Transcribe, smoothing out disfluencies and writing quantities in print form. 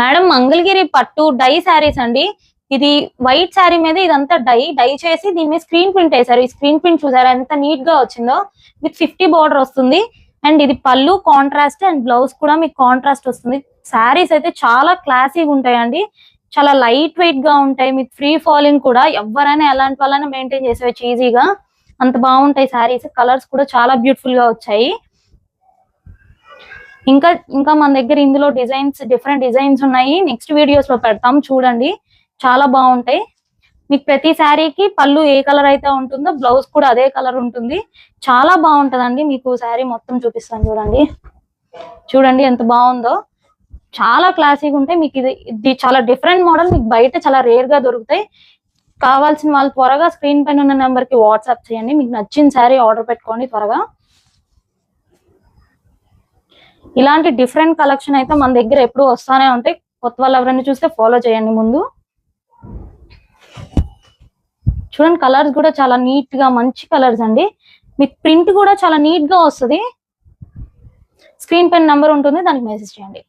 Madam Mangalagiri పట్టు die saris అండి. ఇది వైట్ శారీ మీద ఇదంతా డై చేసి దీని మీద స్క్రీన్ ప్రింట్ వేసారు. ఈ స్క్రీన్ ప్రింట్ చూసారా ఎంత నీట్ గా వచ్చిందో. విత్ 50 బార్డర్ వస్తుంది. అండ్ ఇది పళ్ళు కాంట్రాస్ట్ అండ్ బ్లౌజ్ కూడా మీకు కాంట్రాస్ట్ వస్తుంది. శారీస్ అయితే చాలా క్లాసీగా ఉంటాయండి. చాలా లైట్ వెయిట్ గా ఉంటాయి. మీకు ఫ్రీ ఫాలింగ్ కూడా ఎవరైనా ఎలాంటి వాళ్ళైనా మెయింటైన్ చేసేవచ్చు ఈజీగా. అంత బాగుంటాయి శారీస్. కలర్స్ కూడా చాలా బ్యూటిఫుల్ గా వచ్చాయి. ఇంకా ఇంకా మన దగ్గర ఇందులో డిఫరెంట్ డిజైన్స్ ఉన్నాయి. నెక్స్ట్ వీడియోస్ లో పెడతాం చూడండి. చాలా బాగుంటాయి. మీకు ప్రతి శారీకి పళ్ళు ఏ కలర్ అయితే ఉంటుందో బ్లౌజ్ కూడా అదే కలర్ ఉంటుంది. చాలా బాగుంటదండి. మీకు శారీ మొత్తం చూపిస్తాను చూడండి. చూడండి ఎంత బాగుందో. చాలా క్లాసీగా ఉంటాయి. మీకు ఇది చాలా డిఫరెంట్ మోడల్. మీకు బయట చాలా రేర్ గా దొరుకుతాయి. కావాల్సిన వాళ్ళు త్వరగా స్క్రీన్ పైన ఉన్న నెంబర్ కి వాట్సాప్ చేయండి. మీకు నచ్చిన శారీ ఆర్డర్ పెట్టుకోండి త్వరగా. ఇలాంటి డిఫరెంట్ కలెక్షన్ అయితే మన దగ్గర ఎప్పుడు వస్తానే ఉంటాయి. కొత్త వాళ్ళు ఎవరైనా చూస్తే ఫాలో చేయండి ముందు. చూడండి కలర్స్ కూడా చాలా నీట్ గా మంచి కలర్స్ అండి. మీకు ప్రింట్ కూడా చాలా నీట్ గా వస్తుంది. స్క్రీన్ పైన నంబర్ ఉంటుంది, దానికి మెసేజ్ చేయండి.